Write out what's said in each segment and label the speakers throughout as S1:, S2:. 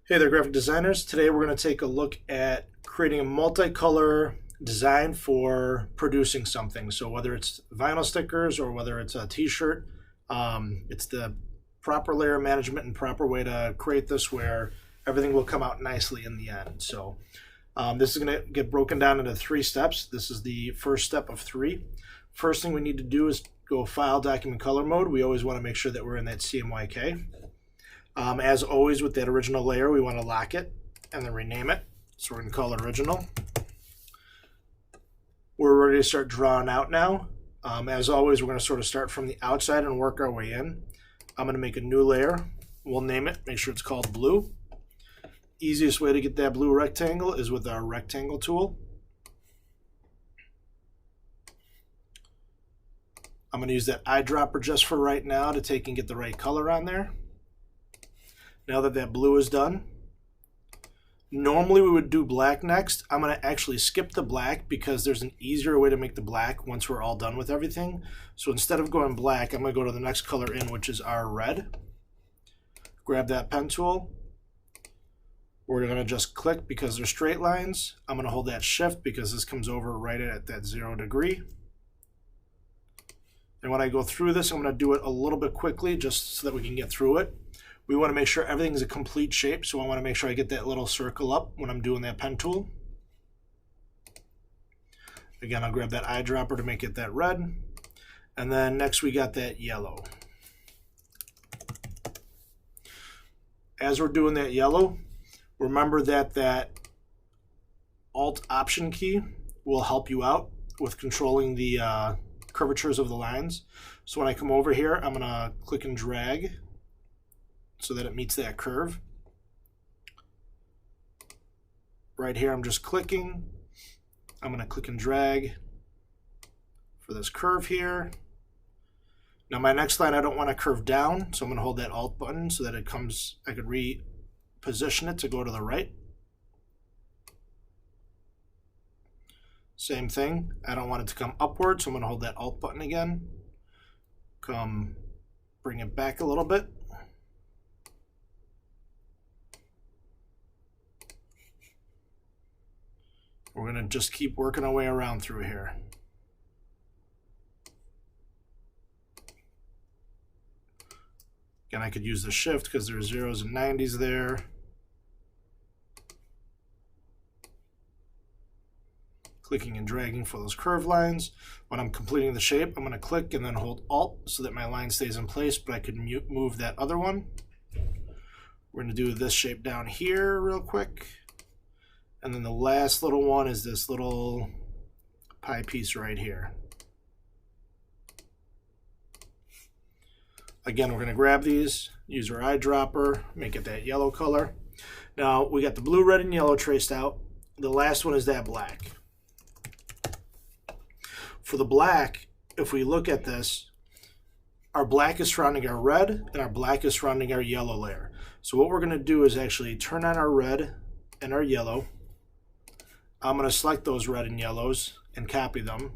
S1: Hey there, graphic designers. Today we're going to take a look at creating a multicolor design for producing something. So whether it's vinyl stickers or whether it's a t-shirt, it's the proper layer management and proper way to create this where everything will come out nicely in the end. So this is going to get broken down into 3 steps. This is the first step of 3. First thing we need to do is go File, Document, Color mode. We always want to make sure that we're in that CMYK. As always with that original layer, we want to lock it and then rename it. So we're going to call it original. We're ready to start drawing out now. As always, we're going to sort of start from the outside and work our way in. I'm going to make a new layer. We'll name it, make sure it's called blue. Easiest way to get that blue rectangle is with our rectangle tool. I'm going to use that eyedropper just for right now to take and get the right color on there. Now that that blue is done, normally we would do black next. I'm going to actually skip the black because there's an easier way to make the black once we're all done with everything. So instead of going black, I'm going to go to the next color in, which is our red. Grab that pen tool. We're going to just click because they're straight lines. I'm going to hold that shift because this comes over right at that 0 degree. And when I go through this, I'm going to do it a little bit quickly just so that we can get through it. We want to make sure everything's a complete shape, so I want to make sure I get that little circle up when I'm doing that pen tool. Again, I'll grab that eyedropper to make it that red. And then next we got that yellow. As we're doing that yellow, remember that that Alt-Option key will help you out with controlling the curvatures of the lines. So when I come over here, I'm going to click and drag so that it meets that curve. Right here, I'm just clicking. I'm going to click and drag for this curve here. Now my next line, I don't want to curve down, so I'm going to hold that Alt button so that it comes, I could reposition it to go to the right. Same thing, I don't want it to come upward, so I'm going to hold that Alt button again. Bring it back a little bit. We're going to just keep working our way around through here. Again, I could use the shift because there's 0s and 90s there. Clicking and dragging for those curved lines. When I'm completing the shape, I'm going to click and then hold Alt so that my line stays in place, but I could move that other one. We're going to do this shape down here real quick. And then the last little one is this little pie piece right here. Again, we're going to grab these, use our eyedropper, make it that yellow color. Now, we got the blue, red, and yellow traced out. The last one is that black. For the black, if we look at this, our black is surrounding our red, and our black is surrounding our yellow layer. So what we're going to do is actually turn on our red and our yellow. I'm going to select those red and yellows and copy them.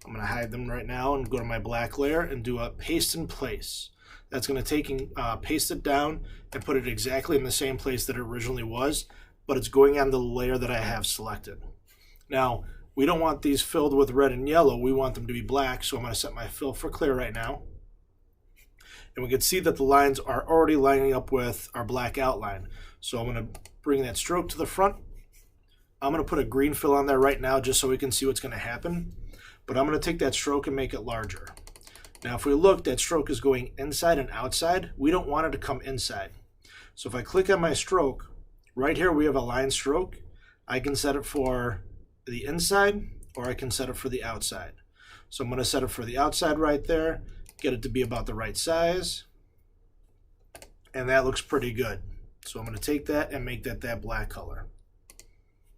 S1: I'm going to hide them right now and go to my black layer and do a paste in place. That's going to take and paste it down and put it exactly in the same place that it originally was, but it's going on the layer that I have selected. Now, we don't want these filled with red and yellow. We want them to be black, so I'm going to set my fill for clear right now. And we can see that the lines are already lining up with our black outline. So I'm going to bring that stroke to the front. I'm going to put a green fill on there right now just so we can see what's going to happen. But I'm going to take that stroke and make it larger. Now if we look, that stroke is going inside and outside. We don't want it to come inside. So if I click on my stroke, right here we have a line stroke. I can set it for the inside or I can set it for the outside. So I'm going to set it for the outside right there, get it to be about the right size. And that looks pretty good. So I'm going to take that and make that black color.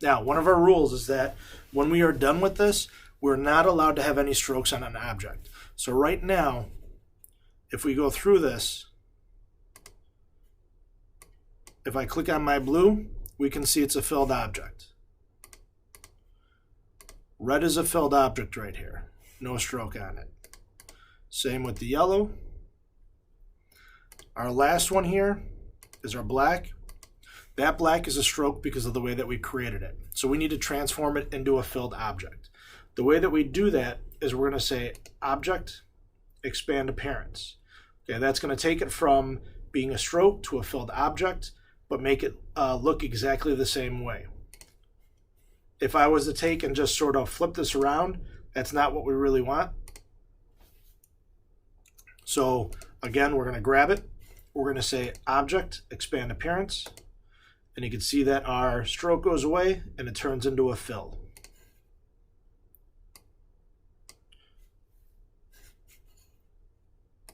S1: Now, one of our rules is that when we are done with this, we're not allowed to have any strokes on an object. So right now, if we go through this, if I click on my blue, we can see it's a filled object. Red is a filled object right here. No stroke on it. Same with the yellow. Our last one here is our black. That black is a stroke because of the way that we created it. So we need to transform it into a filled object. The way that we do that is we're going to say object, expand appearance. Okay, that's going to take it from being a stroke to a filled object, but make it look exactly the same way. If I was to take and just sort of flip this around, that's not what we really want. So again, we're going to grab it. We're going to say object, expand appearance. And you can see that our stroke goes away and it turns into a fill.